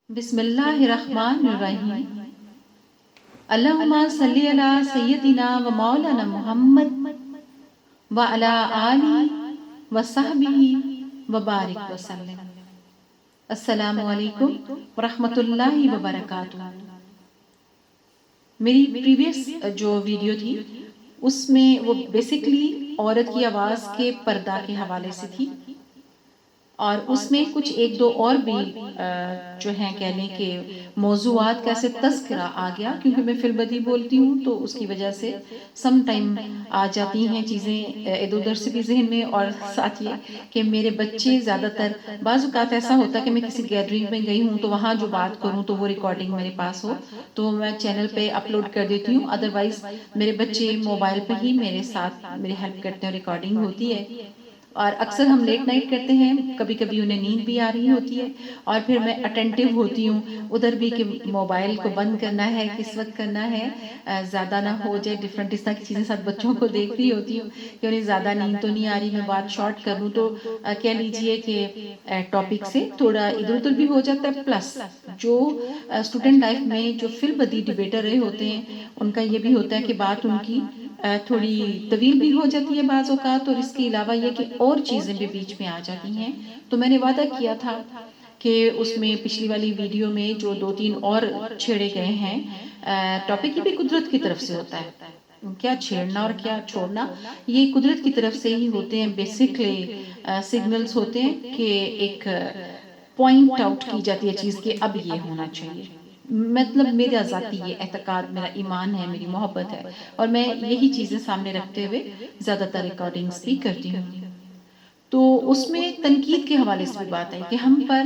بسم اللہ الرحمن الرحیم۔ اللہم صلی علی سیدنا و مولانا محمد و علی آلہ و صحبہ و بارک وسلم۔ السلام علیکم ورحمۃ اللہ وبرکاتہ۔ میری پریویس جو ویڈیو تھی اس میں وہ بیسکلی عورت کی آواز کے پردہ کے حوالے سے تھی، اور اس میں کچھ ایک دو اور بھی جو ہیں کہہ لیں کہ موضوعات کا سے تذکرہ آ گیا، کیونکہ میں فی البدی بولتی ہوں تو اس کی وجہ سے سم ٹائم آ جاتی ہیں چیزیں ادھر ادھر سے بھی ذہن میں، اور ساتھ یہ کہ میرے بچے زیادہ تر بعض اوقات ایسا ہوتا ہے کہ میں کسی گیدرنگ میں گئی ہوں تو وہاں جو بات کروں تو وہ ریکارڈنگ میرے پاس ہو تو میں چینل پہ اپلوڈ کر دیتی ہوں، ادروائز میرے بچے موبائل پہ ہی میرے ساتھ میری ہیلپ کرتے ہیں، ریکارڈنگ ہوتی ہے۔ اور اکثر ہم لیٹ نائٹ کرتے ہیں، کبھی کبھی انہیں نیند بھی آ رہی ہوتی ہے، اور پھر میں اٹینٹیو ہوتی ہوں ادھر بھی کہ موبائل کو بند کرنا ہے، کس وقت کرنا ہے، زیادہ نہ ہو جائے، ڈفرینٹ اس طرح کی چیزیں ساتھ بچوں کو دیکھ رہی ہوتی ہوں کہ انہیں زیادہ نیند تو نہیں آ رہی، میں بات شارٹ کر لوں تو کہہ لیجئے کہ ٹاپک سے تھوڑا ادھر ادھر بھی ہو جاتا ہے، پلس جو اسٹوڈنٹ لائف میں جو فی البدی ڈبیٹر رہے ہوتے ہیں ان کا یہ بھی ہوتا ہے کہ بات ان کی تھوڑی طویل بھی ہو جاتی ہے بعض اوقات، اور اس کے علاوہ یہ کہ اور چیزیں بھی بیچ میں آ جاتی ہیں۔ تو میں نے وعدہ کیا تھا کہ اس میں پچھلی والی ویڈیو میں جو دو تین اور چھیڑے گئے ہیں ٹاپک، یہ بھی قدرت کی طرف سے ہوتا ہے، کیا چھیڑنا اور کیا چھوڑنا یہ قدرت کی طرف سے ہی ہوتے ہیں، بیسکلی سگنلز ہوتے ہیں کہ ایک پوائنٹ آؤٹ کی جاتی ہے چیز کہ اب یہ ہونا چاہیے۔ مطلب میرا ذاتی یہ اعتقاد، میرا ایمان ہے، میری محبت ہے، اور میں یہی چیزیں سامنے رکھتے ہوئے زیادہ تر ریکارڈنگز بھی کرتی ہوں۔ تو اس میں تنقید کے حوالے سے بھی بات آئی کہ ہم پر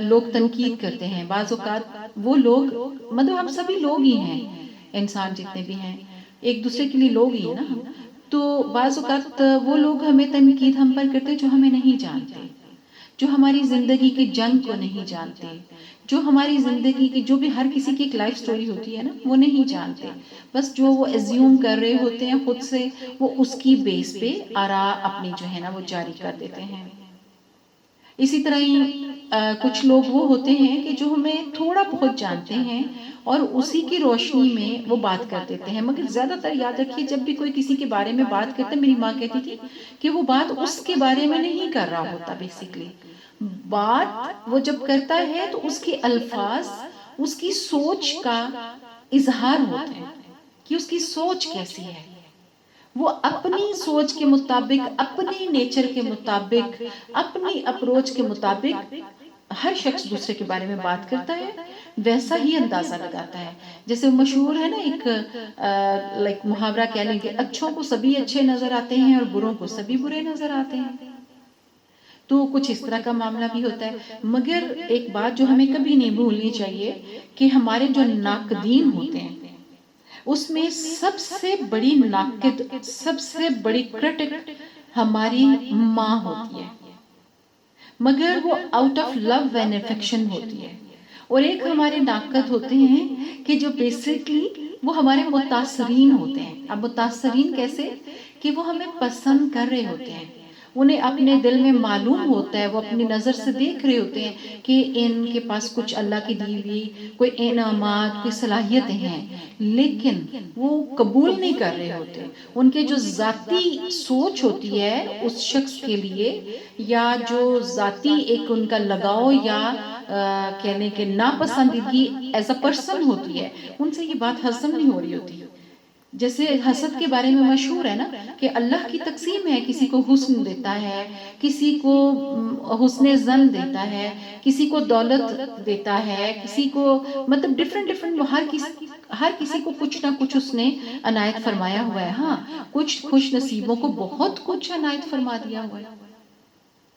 لوگ تنقید کرتے ہیں، بعض اوقات وہ لوگ مطلب ہم سبھی لوگ ہی ہیں، انسان جتنے بھی ہیں ایک دوسرے کے لیے لوگ ہی ہیں نا ہم، تو بعض اوقات وہ لوگ ہمیں تنقید ہم پر کرتے جو ہمیں نہیں جانتے، جو ہماری زندگی کی جنگ کو نہیں جانتے، جو ہماری زندگی کی جو بھی ہر کسی کی ایک لائف سٹوری ہوتی ہے نا وہ نہیں جانتے، بس جو وہ ایزیوم کر رہے ہوتے ہیں خود سے، وہ اس کی بیس پہ آراء اپنی جو ہے نا وہ جاری کر دیتے ہیں۔ اسی طرح ہی کچھ لوگ وہ ہوتے ہیں کہ جو ہمیں تھوڑا بہت جانتے ہیں اور اسی کی روشنی میں وہ بات کر دیتے ہیں، مگر زیادہ تر یاد رکھیے جب بھی کوئی کسی کے بارے میں بات کرتا ہے، میری ماں کہتی تھی کہ وہ بات اس کے بارے میں نہیں کر رہا ہوتا، بیسکلی بات وہ جب کرتا ہے تو اس کے الفاظ اس کی سوچ کا اظہار ہوتا ہے کہ اس کی سوچ کیسی ہے، وہ اپنی سوچ کے مطابق، اپنی نیچر کے مطابق، اپنی اپروچ کے مطابق ہر شخص دوسرے کے بارے میں بات کرتا ہے، ویسا ہی اندازہ لگاتا ہے۔ جیسے مشہور ہے نا ایک لائک محاورہ کہہ لیں کہ اچھوں کو سبھی اچھے نظر آتے ہیں اور بروں کو سبھی برے نظر آتے ہیں، تو کچھ اس طرح کا معاملہ بھی ہوتا ہے۔ مگر ایک بات جو ہمیں کبھی نہیں بھولنی چاہیے کہ ہمارے جو ناقدین ہوتے ہیں اس میں سب سے بڑی ناقد، سب سے بڑی کرٹک ہماری ماں ہوتی ہے، مگر وہ out of love and affection ہوتی ہے، اور ایک ہمارے ناقد ہوتے ہیں کہ جو بیسکلی وہ ہمارے متاثرین ہوتے ہیں۔ اب متاثرین کیسے کہ وہ ہمیں پسند کر رہے ہوتے ہیں، انہیں اپنے دل میں معلوم ہوتا ہے، وہ اپنی نظر سے دیکھ رہے ہوتے ہیں کہ ان کے پاس کچھ اللہ کی دی ہوئی کوئی انعامات، کوئی صلاحیتیں ہیں، لیکن وہ قبول نہیں کر رہے ہوتے۔ ان کے جو ذاتی سوچ ہوتی ہے اس شخص کے لیے، یا جو ذاتی ایک ان کا لگاؤ یا کہنے کے ناپسندیدگی ایز اے پرسن ہوتی ہے، ان سے یہ بات ہضم نہیں ہو رہی ہوتی۔ جیسے حسد کے بارے میں مشہور ہے نا کہ اللہ کی تقسیم ہے، کسی کو حسن دیتا ہے، کسی کو حسن ظن دیتا ہے، کسی کو دولت دیتا ہے، کسی کو مطلب ڈفرینٹ ہر کسی کو کچھ نہ کچھ اس نے عنایت فرمایا ہوا ہے۔ ہاں، کچھ خوش نصیبوں کو بہت کچھ عنایت فرما دیا ہوا ہے۔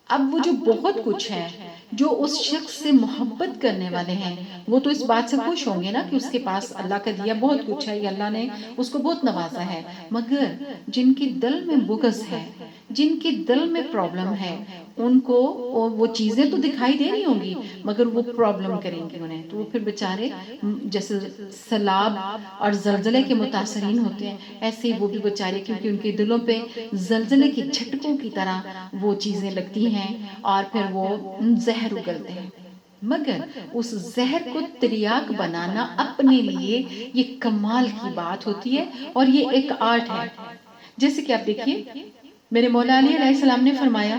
اب وہ جو بہت کچھ ہے، جو اس شخص سے محبت کرنے والے ہیں وہ تو اس بات سے خوش ہوں گے نا کہ اس کے پاس اللہ کا دیا بہت کچھ ہے، یا اللہ نے اس کو بہت نوازا ہے، مگر جن کے دل میں بغض ہے، جن کے دل میں پرابلم ہے، ان کو وہ چیزیں تو دکھائی دے رہی ہوں گی مگر وہ پرابلم کریں گی انہیں، تو وہ پھر بیچارے جیسے سیلاب اور زلزلے کے متاثرین ہوتے ہیں، ایسے وہ بھی بیچارے کیونکہ ان کے دلوں پہ زلزلے کے جھٹکوں کی طرح وہ چیزیں لگتی ہیں اور پھر وہ زہر اگلتے ہیں۔ مگر اس زہر کو تریاک بنانا اپنے لیے یہ کمال کی بات ہوتی ہے اور یہ ایک آرٹ ہے. جیسے کہ آپ دیکھیے میرے مولا علی علیہ السلام نے فرمایا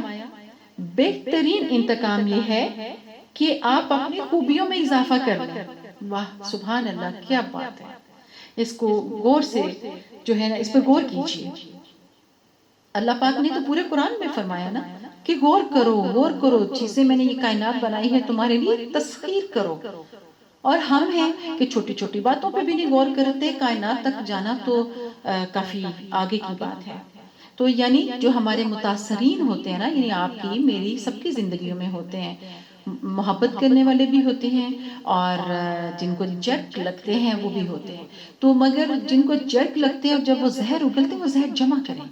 بہترین انتقام یہ ہے کہ آپ اپنی خوبیوں میں اضافہ کر لیں. واہ سبحان اللہ کیا بات ہے. اس کو غور سے جو ہے نا اس پہ غور کیجیے. اللہ پاک نے تو پورے قرآن میں فرمایا نا کہ غور کرو چیزیں میں نے یہ کائنات بنائی ہے تمہارے لیے تسخیر کرو. اور ہم ہیں کہ چھوٹی چھوٹی باتوں پہ بھی نہیں غور کرتے. کائنات تک جانا تو کافی آگے کی بات ہے. تو یعنی جو ہمارے متاثرین ہوتے ہیں نا یعنی آپ کی میری سب کی زندگیوں میں ہوتے ہیں محبت کرنے والے بھی ہوتے ہیں اور جن کو جرک لگتے ہیں وہ بھی ہوتے ہیں. تو مگر جن کو جرک لگتے ہیں اور جب وہ زہر اگلتے ہیں وہ زہر جمع کریں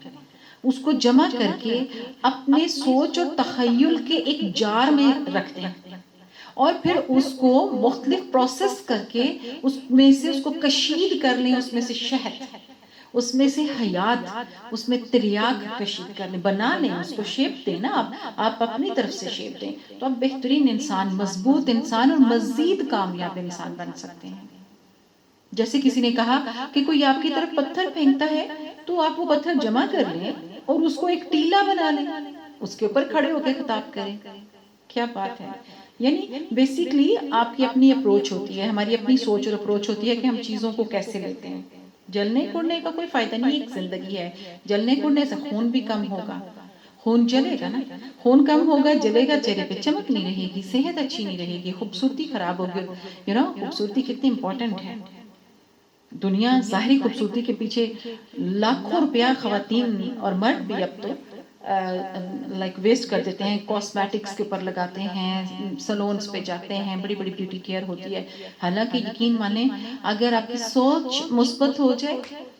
اس کو جمع کر کے اپنے سوچ اور تخیل کے ایک جار میں رکھ دیں اور پھر اس کو مختلف پروسیس کر کے اس میں سے اس کو کشید کر لیں. اس میں سے شہد اس میں سے حیات اس میں تریاک کشید کر لیں بنا لیں اس کو شیپ دیں نا آپ اپنی طرف سے شیپ دیں تو آپ بہترین انسان مضبوط انسان اور مزید کامیاب انسان بن سکتے ہیں. جیسے کسی نے کہا کہ کوئی آپ کی طرف پتھر پھینکتا ہے تو آپ وہ پتھر جمع کر لیں اور اس کو ایک ٹیلا بنا لیں اس کے اوپر کھڑے ہو کے خطاب کریں. کیا بات ہے. یعنی بیسیکلی آپ کی اپنی اپروچ ہوتی ہے ہماری اپنی سوچ اور اپروچ ہوتی ہے کہ ہم چیزوں کو کیسے لیتے ہیں. جلنے کوڑنے کا کوئی فائدہ نہیں. ایک زندگی ہے جلنے کوڑنے سے خون بھی کم ہوگا. خون جلے گا نا خون کم ہوگا جلے گا چہرے پہ چمک نہیں رہے گی صحت اچھی نہیں رہے گی خوبصورتی خراب ہوگی. خوبصورتی کتنی امپورٹنٹ ہے. دنیا ظاہری خوبصورتی کے پیچھے لاکھوں روپیہ خواتین اور مرد بھی اب تو لائک ویسٹ کر دیتے ہیں. کاسمیٹکس کے اوپر لگاتے ہیں سلونز پہ جاتے ہیں بڑی بڑی بیوٹی کیئر ہوتی ہے. حالانکہ یقین مانیں اگر آپ کی سوچ مثبت ہو جائے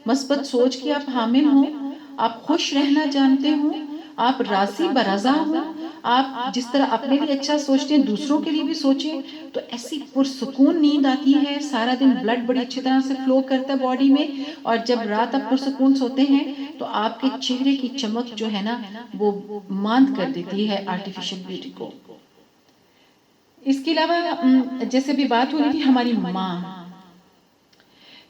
مثبت سوچ کی آپ حامل ہوں آپ خوش رہنا جانتے ہوں آپ راضی برضا ہوں آپ جس طرح اپنے لیے اچھا سوچتے ہیں دوسروں کے لیے بھی سوچیں تو ایسی پرسکون نیند آتی ہے. سارا دن بلڈ بڑی اچھی طرح سے فلو کرتا ہے باڈی میں اور جب رات آپ پرسکون سوتے ہیں تو آپ کے چہرے کی چمک جو ہے نا وہ ماند کر دیتی ہے آرٹیفیشل بیوٹی کو. اس کے علاوہ جیسے بھی بات ہو رہی تھی ہماری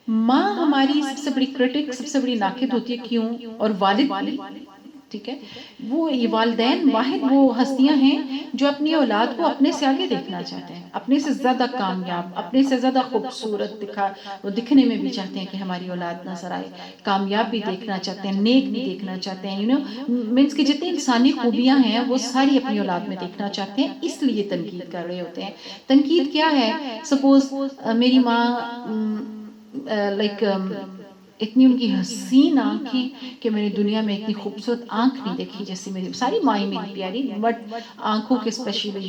ماں ہماری سب سے بڑی کرٹک سب سے بڑی ناقد ہوتی ہے. کیوں؟ اور والد بھی ٹھیک ہے وہ یہ والدین واحد وہ ہستیاں ہیں جو اپنی اولاد کو اپنے سے آگے دیکھنا چاہتے ہیں اپنے سے زیادہ کامیاب اپنے سے زیادہ خوبصورت وہ دکھنے میں بھی چاہتے ہیں کہ ہماری اولاد نظر آئے کامیاب بھی دیکھنا چاہتے ہیں نیک بھی دیکھنا چاہتے ہیں. مینس کی جتنی انسانی خوبیاں ہیں وہ ساری اپنی اولاد میں دیکھنا چاہتے ہیں اس لیے تنقید کر رہے ہوتے ہیں. تنقید کیا ہے سپوز میری ماں لائک اتنی ان کی حسین آنکھیں کہ میں نے دنیا میں اتنی خوبصورت آنکھ نہیں دیکھی جیسے میری ساری مائیں میری پیاری بٹ آنکھوں کے اسپیشلی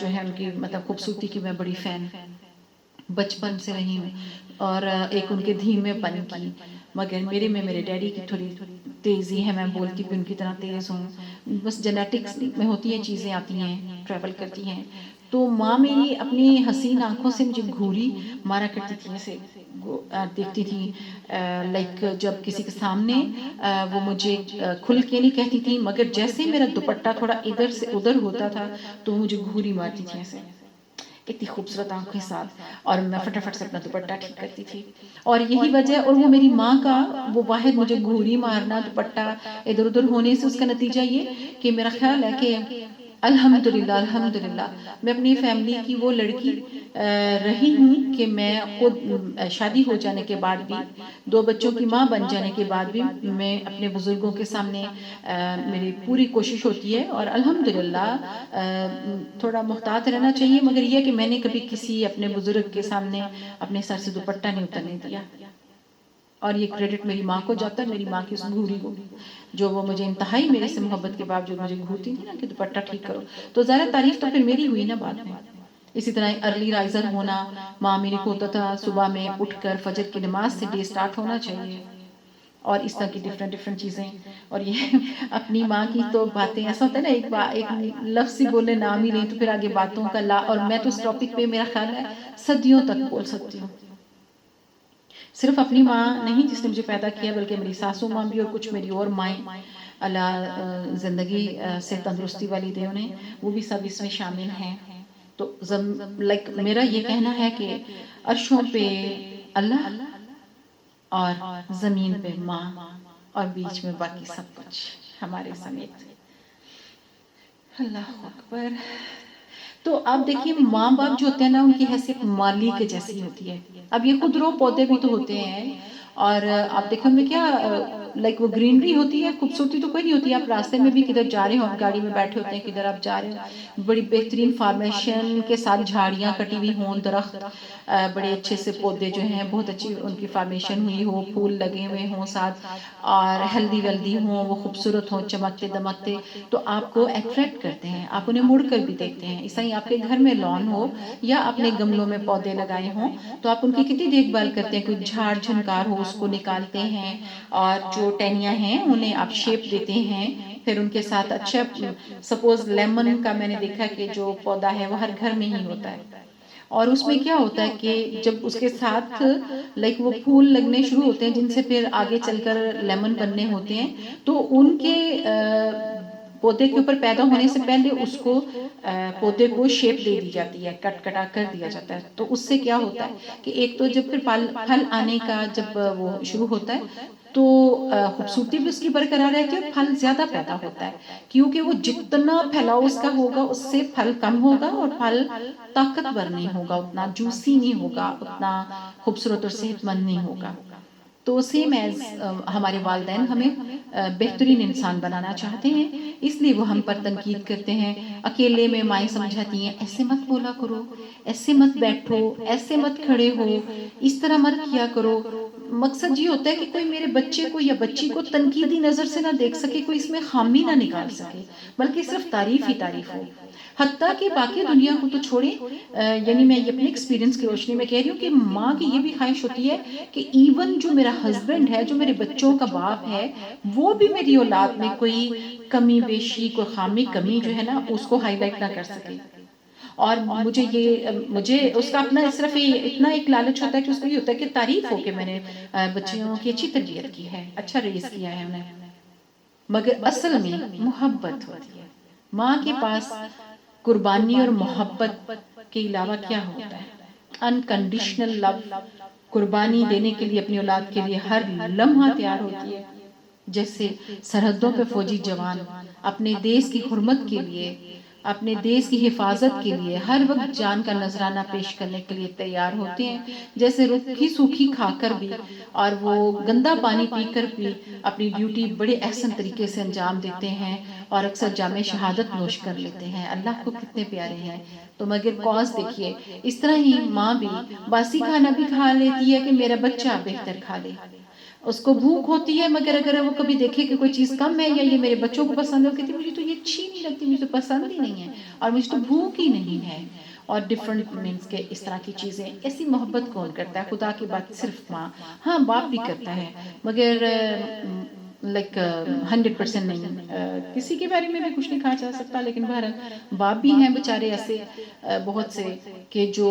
جو ہے ان کی مطلب خوبصورتی کی میں بڑی فین بچپن سے رہی ہوں اور ایک ان کے دھیمے پن کی. مگر میرے ڈیڈی کی تھوڑی تیزی ہے میں بولتی بھی ان کی طرح تیز ہوں. بس جینیٹکس میں ہوتی ہیں چیزیں آتی ہیں ٹریول کرتی ہیں. تو ماں میری اپنی حسین آنکھوں سے مجھے گھوری مارا کرتی تھی ایسے دیکھتی تھی لائک جب کسی کے سامنے وہ مجھے کھل کے نہیں کہتی تھی مگر جیسے میرا دوپٹہ تھوڑا ادھر سے ادھر ہوتا تھا تو مجھے گھوری مارتی تھی ایسے اتنی خوبصورت آنکھوں کے ساتھ اور میں فٹافٹ سے اپنا دوپٹہ ٹھیک کرتی تھی. اور یہی وجہ اور وہ میری ماں کا وہ واحد مجھے گھوری مارنا دوپٹہ ادھر ادھر ہونے سے اس کا نتیجہ یہ کہ میرا خیال ہے کہ الحمدللہ میں اپنی فیملی کی وہ لڑکی رہی ہوں کہ میں خود شادی ہو جانے کے بعد بھی 2 بچوں کی ماں بن جانے کے بعد بھی میں اپنے بزرگوں کے سامنے میری پوری کوشش ہوتی ہے اور الحمدللہ تھوڑا محتاط رہنا چاہیے مگر یہ کہ میں نے کبھی کسی اپنے بزرگ کے سامنے اپنے سر سے دوپٹہ نہیں اترنے دیا. اور یہ کریڈٹ میری ماں کو جاتا ہے میری ماں کی اس گھوری کو جو وہ مجھے انتہائی میرے سے محبت کے باوجود مجھے گھورتی تھی نا کہ دوپٹہ ٹھیک کرو تو ظاہر تعریف تو پھر میری ہوئی نا بعد میں. اسی طرح ارلی رائزر ہونا ماں میری کو ہوتا تھا صبح میں اٹھ کر فجر کی نماز سے ڈے سٹارٹ ہونا چاہیے اور اس طرح کی ڈفرینٹ چیزیں. اور یہ اپنی ماں کی تو باتیں ایسا ہوتا ہے نا ایک لفظ ہی بولے نام ہی نہیں تو پھر آگے باتوں کا اور میں تو اس ٹاپک پہ میرا خیال ہے صدیوں تک بول سکتی ہوں. صرف اپنی ماں نہیں جس نے مجھے پیدا کیا بلکہ میری ساسو ماں بھی اور کچھ میری اور مائیں اللہ زندگی سے تندرستی والی دے انہیں وہ بھی سب اس میں شامل ہیں. تو لائک میرا یہ کہنا ہے کہ عرشوں پہ اللہ اور زمین پہ ماں اور بیچ میں باقی سب کچھ ہمارے سمیت. اللہ اکبر. تو آپ دیکھیے ماں باپ جو ہوتے ہیں نا ان کی حیثیت مالی کے جیسی ہوتی ہے. اب یہ خودرو پودے بھی تو ہوتے ہیں اور آپ دیکھیں ان میں کیا لائک وہ گرینری ہوتی ہے, خوبصورتی تو کوئی نہیں ہوتی. آپ راستے میں بھی کدھر جا رہے ہو, آپ گاڑی میں بیٹھے ہوتے ہیں, کدھر آپ جا رہے ہو, بڑی بہترین فارمیشن کے ساتھ جھاڑیاں کٹی ہوئی ہوں, درخت بڑے اچھے سے پودے جو ہیں بہت اچھی ان کی فارمیشن ہوئی ہو, پھول لگے ہوئے ہوں ساتھ اور ہیلدی ویلدی ہوں, وہ خوبصورت ہوں, چمکتے دمکتے, تو آپ کو اٹریکٹ کرتے ہیں, آپ انہیں مڑ کر بھی دیکھتے ہیں. ایسا ہی آپ کے گھر میں لان ہو یا اپنے گملوں میں پودے لگائے ہوں تو آپ ان کی کتنی دیکھ بھال کرتے ہیں. کوئی جھاڑ جھنکار ہو اس کو نکالتے ہیں اور جو ٹہنیاں ہیں انہیں آپ شیپ دیتے ہیں. پھر ان کے ساتھ اچھا سپوز لیمن کا میں نے دیکھا کہ جو پودا ہے وہ ہر گھر میں ہی ہوتا ہے اور اس میں کیا ہوتا ہے کہ جب اس کے ساتھ لائک وہ پھول لگنے شروع ہوتے ہیں جن سے پھر آگے چل کر لیمن بننے ہوتے ہیں, تو ان کے پودے کے اوپر پیدا ہونے سے پہلے اس کو پودے کو شیپ دے دی جاتی ہے, کٹ کٹا کر دیا جاتا ہے. تو اس سے کیا ہوتا ہے کہ ایک تو جب پھر پھل آنے کا جب وہ شروع ہوتا ہے تو خوبصورتی بھی اس کی برقرار رہتی ہے اور پھل زیادہ پیدا ہوتا ہے, کیونکہ وہ جتنا پھیلاؤ اس کا ہوگا اس سے پھل کم ہوگا اور پھل طاقتور نہیں ہوگا, اتنا جوسی نہیں ہوگا, اتنا خوبصورت اور صحت مند نہیں ہوگا. تو سیم ایز ہمارے والدین ہمیں بہترین انسان بنانا چاہتے ہیں, اس لیے وہ ہم پر تنقید کرتے ہیں. اکیلے میں مائیں سمجھاتی ہیں ایسے مت بولا کرو, ایسے مت بیٹھو, ایسے مت کھڑے ہو, اس طرح مت کیا کرو. مقصد یہ ہوتا ہے کہ کوئی میرے بچے کو یا بچی کو تنقیدی نظر سے نہ دیکھ سکے, کوئی اس میں خامی نہ نکال سکے, بلکہ صرف تعریف ہی تعریف ہو. حتیٰ کہ باقی دنیا کو تو چھوڑیں, یعنی میں یہ اپنے ایکسپیرینس کی روشنی میں کہہ رہی ہوں کہ ماں کی یہ بھی خواہش ہوتی ہے کہ ایون جو میرا ہسبینڈ ہے, جو میرے بچوں کا باپ ہے, وہ بھی میری اولاد میں کوئی کمی بیشی, کوئی خامی کمی جو ہے نا اس کو ہائی لائٹ نہ کر سکے. اور مجھے اس کا اپنا صرف اتنا ایک لالچ ہوتا ہے کہ اس کو یہ ہوتا ہے کہ تعریف ہو کہ میں نے بچیوں کی اچھی تربیت کی ہے, اچھا ریز کیا ہے انہیں. مگر اصل میں محبت ہوتی ہے. ماں کے پاس قربانی اور محبت کے علاوہ کیا ہوتا ہے؟ انکنڈیشنل لو, قربانی دینے کے لیے اپنی اولاد کے لیے ہر لمحہ تیار ہوتی ہے. جیسے سرحدوں پہ فوجی جوان اپنے دیش کی حرمت کے لیے, اپنے دیش کی حفاظت کے لیے ہر وقت جان کا نذرانہ پیش کرنے کے لیے تیار ہوتے ہیں, جیسے روکھی سوکھی کھا کر بھی اور وہ گندا پانی پی کر بھی اپنی ڈیوٹی بڑے احسن طریقے سے انجام دیتے ہیں اور اکثر جامِ شہادت نوش کر لیتے ہیں. اللہ کو کتنے پیارے ہیں. تو مگر کاز دیکھیے, اس طرح ہی ماں بھی باسی کھانا بھی کھا لیتی ہے کہ میرا بچہ بہتر کھا لے. اس کو بھوک ہوتی ہے مگر اگر وہ کبھی دیکھے کہ کوئی چیز کم ہے یا یہ میرے بچوں کو پسند ہے, وہ کہتی مجھے تو یہ اچھی نہیں لگتی, مجھے تو پسند ہی نہیں ہے اور مجھے تو بھوک ہی نہیں ہے. اور ڈفرنٹ مینس کے اس طرح کی چیزیں. ایسی محبت کون کرتا ہے؟ خدا کی بات صرف ماں, ہاں باپ بھی کرتا ہے مگر لائک 100% نہیں. کسی کے بارے میں بھی کچھ نہیں کہا جا سکتا, لیکن بہرحال باپ بھی ہیں بیچارے ایسے بہت سے کہ جو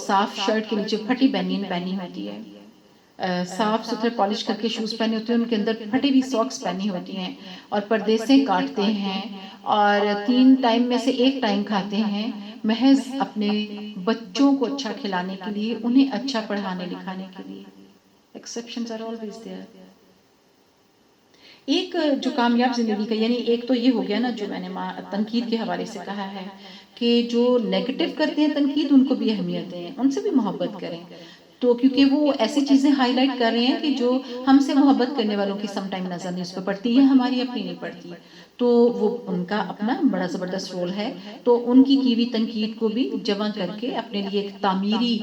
صاف شرٹ کے نیچے پھٹی بنین پہنی ہوتی ہے, صاف ستھرے پالش کر کے شوز پہنے ہوتے ہیں, ان کے اندر پھٹی ہوئی ساکس پہنی ہوتی ہیں اور پردیسیں کاٹتے ہیں اور 3 ٹائم میں سے 1 ٹائم کھاتے ہیں محض اپنے بچوں کو اچھا کھلانے کے لیے, انہیں اچھا پڑھانے لکھانے کے لیے. Exceptions are always there. ایک جو کامیاب زندگی کا, یعنی ایک تو یہ ہو گیا نا جو میں نے تنقید کے حوالے سے کہا ہے کہ جو نیگیٹو کرتے ہیں تنقید ان کو بھی اہمیت دیں, ان سے بھی محبت کریں. تو کیونکہ وہ ایسی چیزیں ہائی لائٹ کر رہے ہیں کہ جو ہم سے محبت کرنے والوں کی سم ٹائم نظر نہیں اس پہ پڑتی ہے, ہماری اپنی نہیں پڑتی. تو وہ ان کا اپنا بڑا زبردست رول ہے. تو ان کی ہوئی تنقید کو بھی جمع کر کے اپنے لیے ایک تعمیری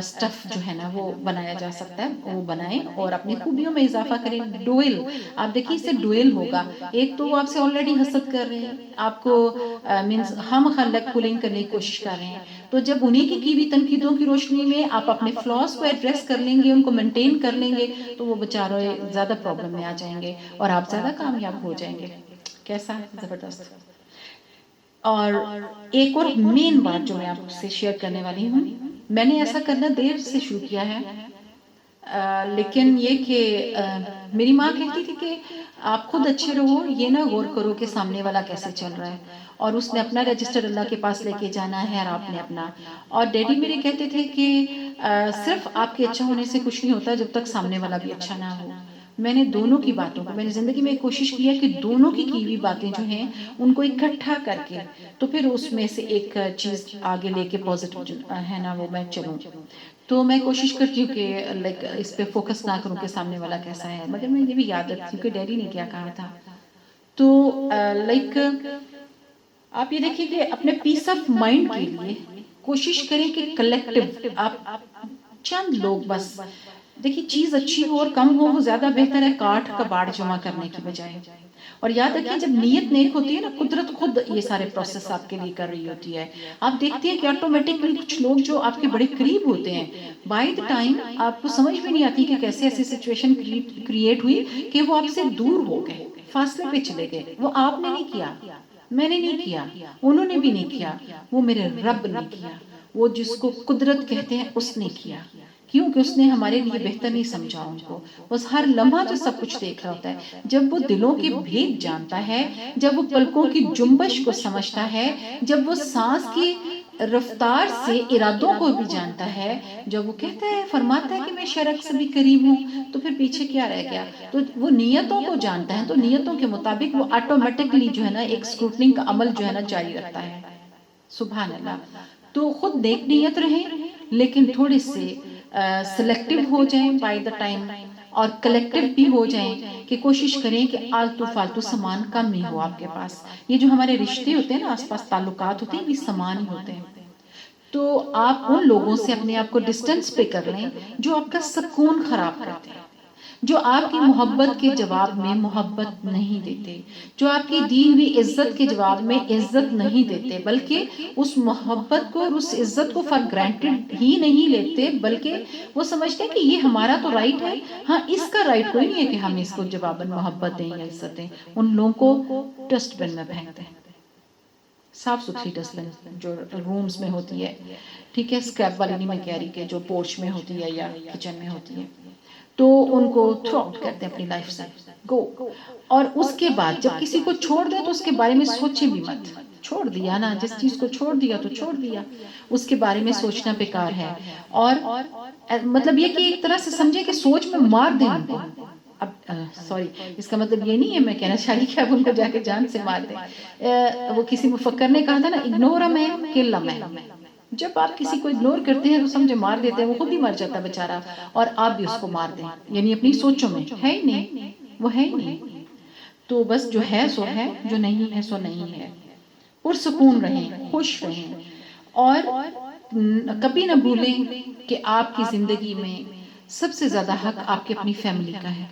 سٹف جو ہے نا وہ بنایا جا سکتا ہے, وہ بنائیں اور اپنی خوبیوں میں اضافہ کریں. ڈوئل, آپ دیکھیے اس سے ڈوئل ہوگا. ایک تو وہ آپ سے آلریڈی حسد کر رہے ہیں, آپ کو مینس ہم خلق پولنگ کرنے کی کوشش کر رہے ہیں, تو جب انہیں کی ہوئی تنقیدوں کی روشنی میں آپ اپنے فلاز کو ایڈریس کر لیں گے, ان کو مینٹین کر لیں گے, تو وہ بیچارے زیادہ پرابلم میں آ جائیں گے اور آپ زیادہ کامیاب ہو جائیں گے. کیسا زبردست. اور ایک اور مین بات جو میں آپ سے شیئر کرنے والی ہوں, میں نے ایسا کرنا دیر سے شروع کیا ہے لیکن یہ کہ میری ماں کہتی تھی کہ آپ خود اچھے رہو، یہ نہ غور کرو کہ سامنے والا کیسے چل رہا ہے، اور اس نے اپنا رجسٹر اللہ کے پاس لے کے جانا ہے اور آپ نے اپنا. اور ڈیڈی میرے کہتے تھے کہ صرف آپ کے اچھا ہونے سے کچھ نہیں ہوتا جب تک سامنے والا بھی اچھا نہ ہو. میں نے دونوں کی باتوں کو، میں نے زندگی میں کوشش کی ہے کہ دونوں کی ہوئی باتیں جو ہیں ان کو اکٹھا کر کے تو پھر اس میں سے ایک چیز آگے لے کے پازیٹیو ہے نا وہ میں چلوں. تو میں کوشش کرتی ہوں کہ لائک اس پہ فوکس نہ کروں کہ سامنے والا کیسا ہے، مگر میں یہ بھی یاد رکھتی ہوں کہ ڈیڈی نے کیا کہا تھا. تو لائک آپ یہ دیکھیں کہ اپنے پیس آف مائنڈ کے لیے کوشش کریں کہ کلیکٹیو آپ چند لوگ بس دیکھیے چیز اچھی ہو اور کم ہو وہ زیادہ بہتر ہے کاٹ کا باڑ جمع کرنے کی بجائے. اور یاد رکھیں جب نیت نیک ہوتی ہے نا قدرت خود یہ سارے پروسیس آپ کے لیے کر رہی ہوتی ہے. آپ دیکھتے ہیں کہ آٹومیٹکلی کچھ لوگ جو آپ کے بڑے قریب ہوتے ہیں بائی دا ٹائم آپ کو سمجھ بھی نہیں آتی کہ کیسے ایسی سچویشن کریٹ ہوئی کہ وہ آپ سے دور ہو گئے، فاصلے پہ چلے گئے. وہ آپ نے نہیں کیا، میں نے نہیں کیا، انہوں نے بھی نہیں کیا، وہ میرے رب نے کیا، وہ جس کو قدرت کہتے ہیں اس نے کیا. کیونکہ اس نے ہمارے لیے بہتر نہیں سمجھا ان کو. بس ہر لمحہ جو سب کچھ دیکھ رہا ہوتا ہے، جب وہ دلوں کے بھید جانتا ہے، جب وہ پلکوں کی جنبش کو سمجھتا ہے، جب وہ سانس کی رفتار سے ارادوں کو بھی جانتا ہے، جب وہ کہتا ہے فرماتا ہے کہ میں شرک سے بھی قریب ہوں، تو پھر پیچھے کیا رہ گیا. تو وہ نیتوں کو جانتا ہے تو نیتوں کے مطابق وہ آٹومیٹکلی جو ہے نا ایک اسکروٹنگ کا عمل جو ہے نا جاری رکھتا ہے. سبحان اللہ. تو خود نیک نیت رہیں لیکن تھوڑے سے سلیکٹیو ہو جائیں بائی دا ٹائم، اور کلیکٹیو بھی ہو جائیں کہ کوشش کریں کہ آلتو فالتو سامان کم ہی ہو آپ کے پاس. یہ جو ہمارے رشتے ہوتے ہیں نا آس پاس تعلقات ہوتے ہیں یہ سامان ہی ہوتے ہیں. تو آپ ان لوگوں سے اپنے آپ کو ڈسٹنس پہ کر لیں جو آپ کا سکون خراب کرتے ہیں، جو آپ کی محبت کے جواب میں محبت نہیں دیتے، جو آپ کی دی ہوئی عزت کے جواب میں عزت نہیں دیتے، بلکہ اس محبت کو اور اس عزت کو فار گرانٹیڈ ہی نہیں لیتے، بلکہ وہ سمجھتے ہیں کہ یہ ہمارا تو رائٹ ہے، ہاں اس کا رائٹ کوئی نہیں ہے کہ ہم اس کو جواباً محبت دیں یا عزت دیں. ان لوگوں کو ڈسٹ بن میں پھینکتے ہیں، صاف ستھری ڈسٹ بن جو رومز میں ہوتی ہے، ٹھیک ہے، اسکریپ والی نہیں میں کہہ رہی کہ جو پورچ میں ہوتی ہے یا کچن میں ہوتی ہے، تو ان کو تھرو آؤٹ کرتے ہیں اپنی لائف سے گو. اور اس کے بعد جب کسی کو چھوڑ دیں تو اس کے بارے میں سوچیں بھی مت. چھوڑ دیا نا، جس چیز کو چھوڑ دیا تو چھوڑ دیا، اس کے بارے میں سوچنا بیکار ہے. اور مطلب یہ کہ ایک طرح سے سمجھے کہ سوچ میں مار دیں ان کو. اب سوری اس کا مطلب یہ نہیں ہے میں کہنا چاہیے کہ اب ان کو جا کے جان سے مار دیں. وہ کسی مفکر نے کہا تھا نا اگنور اے مین کل اے مین. جب آپ کسی کو اگنور کرتے ہیں تو سمجھے مار دیتے ہیں، وہ خود ہی مر جاتا بیچارہ، اور آپ بھی اس کو مار دیں. یعنی اپنی سوچوں میں ہے ہی نہیں، وہ ہے ہی نہیں. تو بس جو ہے سو ہے، جو نہیں ہے سو نہیں ہے. پرسکون رہیں، خوش رہیں، اور کبھی نہ بھولیں کہ آپ کی زندگی میں سب سے زیادہ حق آپ کی اپنی فیملی کا ہے،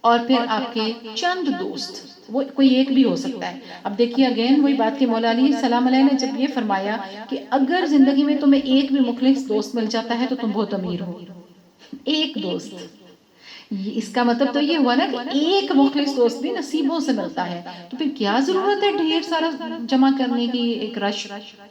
اور پھر آپ کے چند دوست، وہ کوئی ایک بھی ہو سکتا ہے. اب دیکھیے اگین وہی بات کہ مولا علی السلام علیہ نے جب یہ فرمایا کہ اگر زندگی میں تمہیں ایک بھی مخلص دوست مل جاتا ہے تو تم بہت امیر ہو. ایک دوست، اس کا مطلب تو یہ ہوا نا کہ ایک مخلص دوست بھی نصیبوں سے ملتا ہے، تو پھر کیا ضرورت ہے ڈھیر سارا جمع کرنے کی، ایک رش،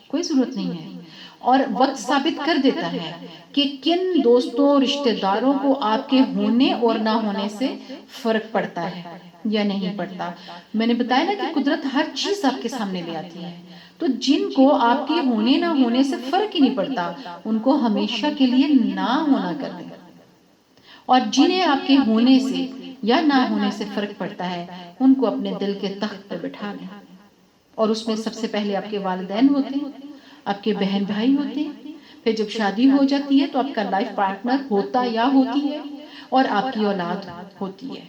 کوئی ضرورت نہیں ہے. اور وقت ثابت کر دیتا ہے کہ کن دوستوں رشتہ داروں کو آپ کے ہونے اور نہ ہونے سے فرق پڑتا ہے یا نہیں پڑتا. میں نے بتایا نا کہ قدرت ہر چیز آپ کے سامنے لے آتی ہے، تو جن کو آپ کے ہونے نہ ہونے سے فرق ہی نہیں پڑتا ان کو ہمیشہ کے لیے نہ ہونا کر دیں، اور جنہیں آپ کے ہونے سے یا نہ ہونے سے فرق پڑتا ہے ان کو اپنے دل کے تخت پہ بٹھا لیں. اور اس میں سب سے پہلے آپ کے والدین ہوتے ہیں، آپ کے بہن بھائی ہوتے ہیں، پھر جب شادی ہو جاتی ہے تو آپ کا لائف پارٹنر ہوتا یا ہوتی ہے، اور آپ کی اولاد ہوتی ہے.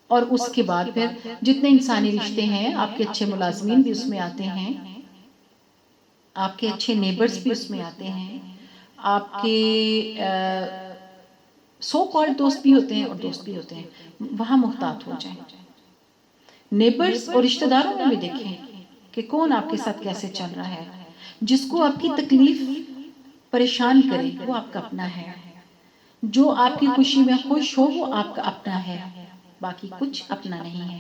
اور اس کے بعد پھر جتنے انسانی رشتے ہیں، آپ کے اچھے ملازمین بھی اس میں آتے ہیں، آپ کے اچھے نیبرز بھی اس میں آتے ہیں، آپ کے سو کالڈ دوست بھی ہوتے ہیں اور دوست بھی ہوتے ہیں. وہاں محتاط ہو جائیں. نیبرز اور رشتہ داروں میں بھی دیکھیں کہ کون آپ کے ساتھ کیسے چل رہا ہے. جس کو آپ کی تکلیف پریشان کرے وہ آپ کا اپنا ہے، جو آپ کی خوشی میں خوش ہو وہ آپ کا اپنا ہے، باقی کچھ اپنا نہیں ہے.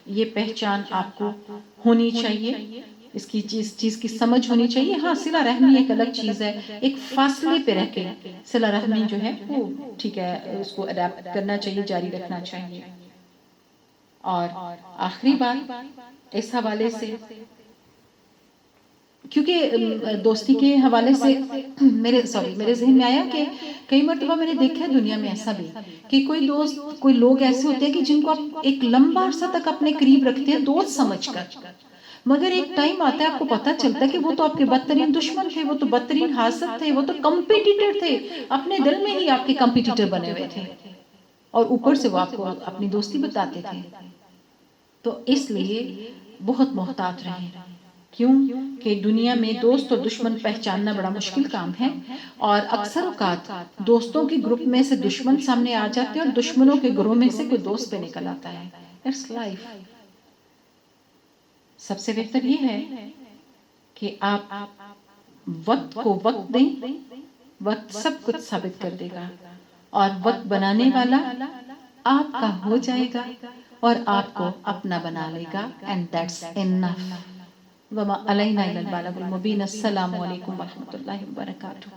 یہ پہچان آپ کو ہونی چاہیے. اس کی چیز کی سمجھ ہونی چاہیے. ہاں صلہ رحمی ایک الگ چیز ہے، ایک فاصلے پہ رہ کے صلہ رحمی جو ہے وہ ٹھیک ہے، اس کو اڈیپٹ کرنا چاہیے، جاری رکھنا چاہیے. اور آخری بات اس حوالے سے، کیونکہ دوستی کے حوالے سے میرے ذہن میں آیا کہ کئی مرتبہ میں نے دیکھا ہے دنیا میں ایسا بھی کہ کوئی دوست، کوئی لوگ ایسے ہوتے ہیں کہ جن کو آپ ایک لمبا عرصہ تک اپنے قریب رکھتے ہیں دوست سمجھ کر، مگر ایک ٹائم آتا ہے آپ کو پتہ چلتا ہے کہ وہ تو آپ کے بدترین دشمن تھے، وہ تو بدترین حاسد تھے، وہ تو کمپیٹیٹر تھے، اپنے دل میں ہی آپ کے کمپیٹیٹر بنے ہوئے تھے، اور اوپر سے وہ آپ کو اپنی دوستی بتاتے تھے. تو اس لیے بہت محتاط رہیں. کیوں کہ دنیا میں دوست اور دشمن پہچاننا بڑا مشکل کام ہے، اور اکثر اوقات دوستوں کے گروپ میں سے دشمن سامنے آ جاتے ہیں اور دشمنوں کے گروہ میں سے کوئی دوست پہ نکل آتا ہے. It's life. سب سے بہتر یہ ہے کہ آپ وقت کو وقت دیں، وقت سب کچھ ثابت کر دے گا، اور وقت بنانے والا آپ کا ہو جائے گا اور آپ کو اپنا بنا لے گا. And that's enough. وما علینا الا البلاغ المبین. السلام علیکم ورحمۃ اللہ وبرکاتہ.